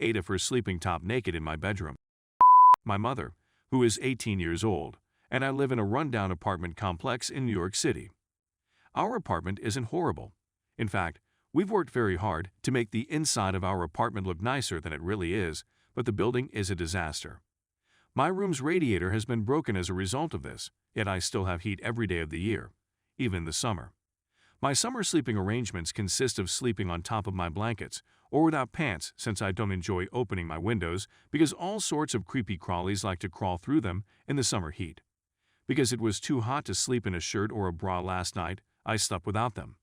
AITA for sleeping top naked in my bedroom. My mother, who is 18 years old, and I live in a rundown apartment complex in New York City. Our apartment isn't horrible. In fact, we've worked very hard to make the inside of our apartment look nicer than it really is, but the building is a disaster. My room's radiator has been broken as a result of this, yet I still have heat every day of the year, even in the summer. My summer sleeping arrangements consist of sleeping on top of my blankets or without pants, since I don't enjoy opening my windows because all sorts of creepy crawlies like to crawl through them in the summer heat. Because it was too hot to sleep in a shirt or a bra last night, I slept without them.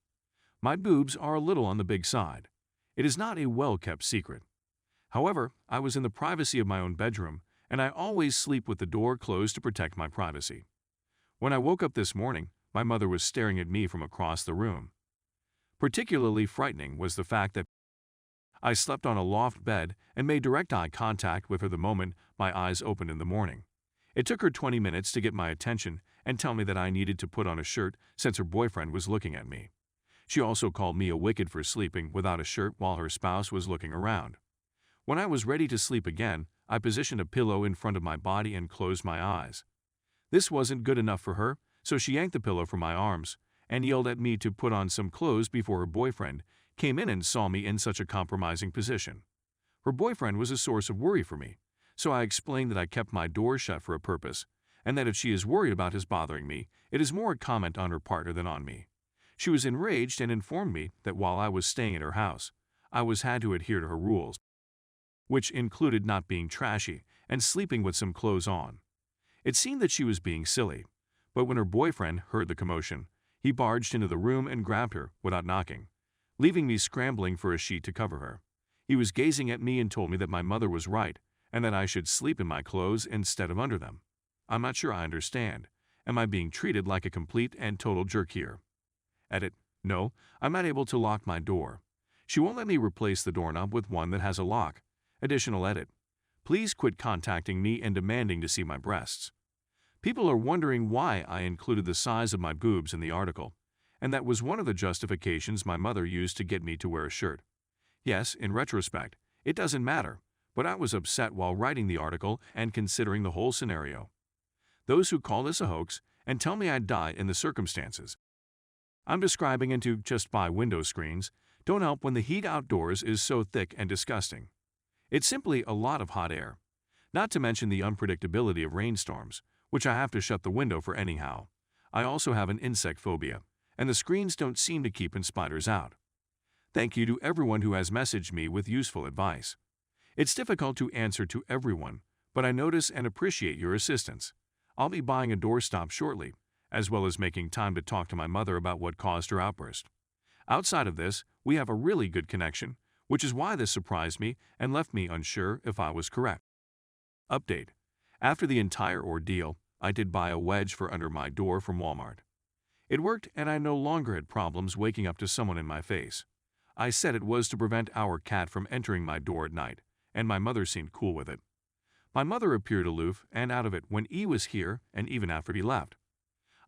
My boobs are a little on the big side. It is not a well-kept secret. However, I was in the privacy of my own bedroom, and I always sleep with the door closed to protect my privacy. When I woke up this morning, my mother was staring at me from across the room. Particularly frightening was the fact that I slept on a loft bed and made direct eye contact with her the moment my eyes opened in the morning. It took her 20 minutes to get my attention and tell me that I needed to put on a shirt since her boyfriend was looking at me. She also called me a wicked for sleeping without a shirt while her spouse was looking around. When I was ready to sleep again, I positioned a pillow in front of my body and closed my eyes. This wasn't good enough for her, so she yanked the pillow from my arms and yelled at me to put on some clothes before her boyfriend came in and saw me in such a compromising position. Her boyfriend was a source of worry for me, so I explained that I kept my door shut for a purpose, and that if she is worried about his bothering me, it is more a comment on her partner than on me. She was enraged and informed me that while I was staying at her house, I had to adhere to her rules, which included not being trashy and sleeping with some clothes on. It seemed that she was being silly, but when her boyfriend heard the commotion, he barged into the room and grabbed her without knocking, leaving me scrambling for a sheet to cover her. He was gazing at me and told me that my mother was right and that I should sleep in my clothes instead of under them. I'm not sure I understand. Am I being treated like a complete and total jerk here? Edit. No, I'm not able to lock my door. She won't let me replace the doorknob with one that has a lock. Additional edit. Please quit contacting me and demanding to see my breasts. People are wondering why I included the size of my boobs in the article, and that was one of the justifications my mother used to get me to wear a shirt. Yes, in retrospect, it doesn't matter, but I was upset while writing the article and considering the whole scenario. Those who call this a hoax and tell me I'd die in the circumstances I'm describing into just buy window screens don't help when the heat outdoors is so thick and disgusting. It's simply a lot of hot air, not to mention the unpredictability of rainstorms, which I have to shut the window for anyhow. I also have an insect phobia, and the screens don't seem to keep spiders out. Thank you to everyone who has messaged me with useful advice. It's difficult to answer to everyone, but I notice and appreciate your assistance. I'll be buying a doorstop shortly, as well as making time to talk to my mother about what caused her outburst. Outside of this, we have a really good connection, which is why this surprised me and left me unsure if I was correct. Update. After the entire ordeal, I did buy a wedge for under my door from Walmart. It worked and I no longer had problems waking up to someone in my face. I said it was to prevent our cat from entering my door at night, and my mother seemed cool with it. My mother appeared aloof and out of it when E was here and even after he left.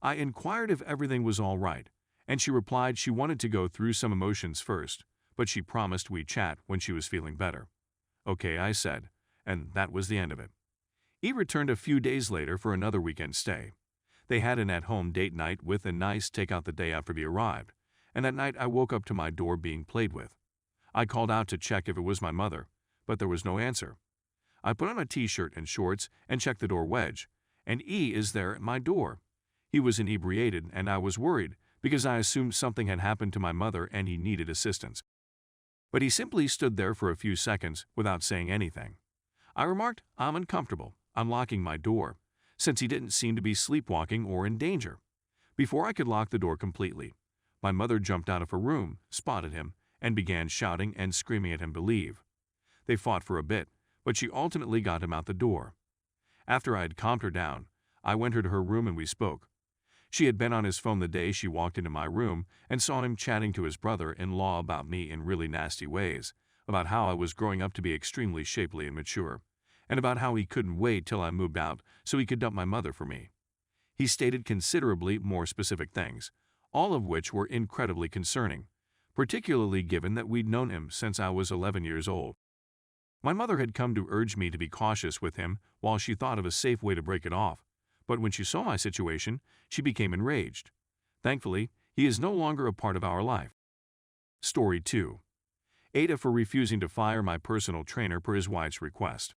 I inquired if everything was all right, and she replied she wanted to go through some emotions first, but she promised we'd chat when she was feeling better. Okay, I said, and that was the end of it. E returned a few days later for another weekend stay. They had an at-home date night with a nice takeout the day after he arrived, and that night I woke up to my door being played with. I called out to check if it was my mother, but there was no answer. I put on a t-shirt and shorts and checked the door wedge, and E is there at my door. He was inebriated and I was worried because I assumed something had happened to my mother and he needed assistance. But he simply stood there for a few seconds without saying anything. I remarked, I'm uncomfortable. I'm locking my door, since he didn't seem to be sleepwalking or in danger. Before I could lock the door completely, my mother jumped out of her room, spotted him, and began shouting and screaming at him to leave. They fought for a bit, but she ultimately got him out the door. After I had calmed her down, I went to her room and we spoke. She had been on his phone the day she walked into my room and saw him chatting to his brother-in-law about me in really nasty ways, about how I was growing up to be extremely shapely and mature, and about how he couldn't wait till I moved out so he could dump my mother for me. He stated considerably more specific things, all of which were incredibly concerning, particularly given that we'd known him since I was 11 years old. My mother had come to urge me to be cautious with him while she thought of a safe way to break it off, but when she saw my situation, she became enraged. Thankfully, he is no longer a part of our life. Story 2. AITA for refusing to fire my personal trainer per his wife's request.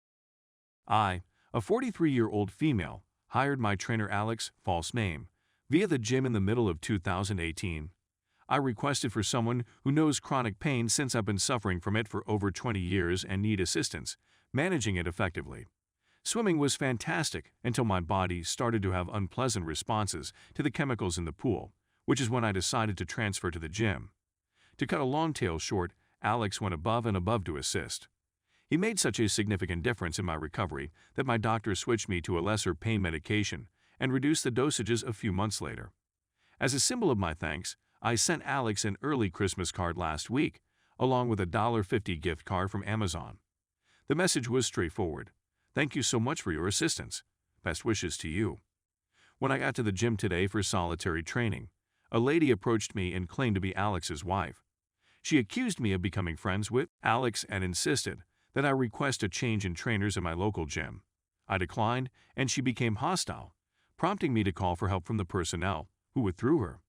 I, a 43-year-old female, hired my trainer Alex, false name, via the gym in the middle of 2018. I requested for someone who knows chronic pain since I've been suffering from it for over 20 years and need assistance managing it effectively. Swimming was fantastic until my body started to have unpleasant responses to the chemicals in the pool, which is when I decided to transfer to the gym. To cut a long tale short, Alex went above and above to assist. He made such a significant difference in my recovery that my doctor switched me to a lesser pain medication and reduced the dosages a few months later. As a symbol of my thanks, I sent Alex an early Christmas card last week, along with a $50 gift card from Amazon. The message was straightforward. Thank you so much for your assistance. Best wishes to you. When I got to the gym today for solitary training, a lady approached me and claimed to be Alex's wife. She accused me of becoming friends with Alex and insisted that I request a change in trainers at my local gym. I declined, and she became hostile, prompting me to call for help from the personnel, who withdrew her.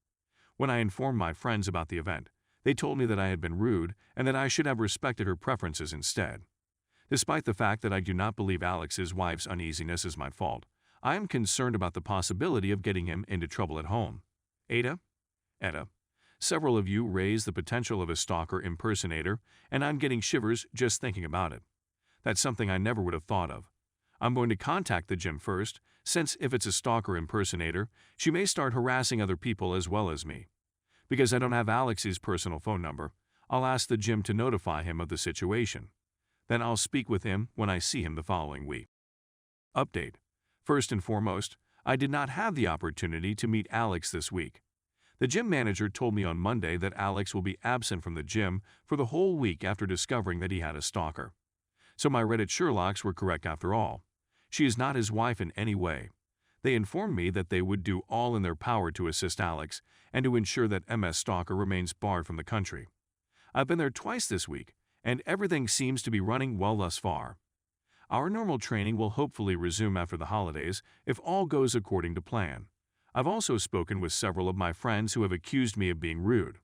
When I informed my friends about the event, they told me that I had been rude and that I should have respected her preferences instead. Despite the fact that I do not believe Alex's wife's uneasiness is my fault, I am concerned about the possibility of getting him into trouble at home. AITA? ETA. Several of you raised the potential of a stalker impersonator, and I'm getting shivers just thinking about it. That's something I never would have thought of. I'm going to contact the gym first, since if it's a stalker impersonator, she may start harassing other people as well as me. Because I don't have Alex's personal phone number, I'll ask the gym to notify him of the situation. Then I'll speak with him when I see him the following week. Update. First and foremost, I did not have the opportunity to meet Alex this week. The gym manager told me on Monday that Alex will be absent from the gym for the whole week after discovering that he had a stalker. So my Reddit Sherlocks were correct after all. She is not his wife in any way. They informed me that they would do all in their power to assist Alex and to ensure that MS Stalker remains barred from the country. I've been there twice this week, and everything seems to be running well thus far. Our normal training will hopefully resume after the holidays if all goes according to plan. I've also spoken with several of my friends who have accused me of being rude.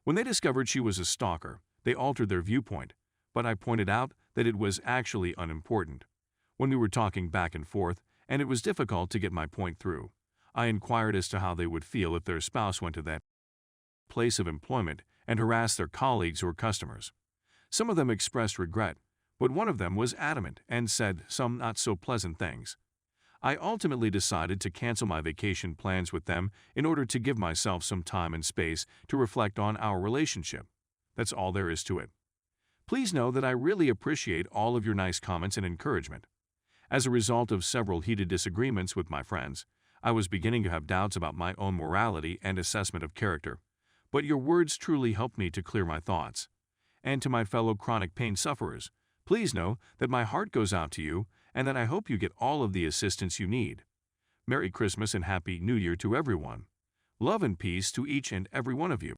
When they discovered she was a stalker, they altered their viewpoint, but I pointed out that it was actually unimportant. When we were talking back and forth, and it was difficult to get my point through, I inquired as to how they would feel if their spouse went to that place of employment and harassed their colleagues or customers. Some of them expressed regret, but one of them was adamant and said some not-so-pleasant things. I ultimately decided to cancel my vacation plans with them in order to give myself some time and space to reflect on our relationship. That's all there is to it. Please know that I really appreciate all of your nice comments and encouragement. As a result of several heated disagreements with my friends, I was beginning to have doubts about my own morality and assessment of character, but your words truly helped me to clear my thoughts. And to my fellow chronic pain sufferers, please know that my heart goes out to you and that I hope you get all of the assistance you need. Merry Christmas and Happy New Year to everyone. Love and peace to each and every one of you.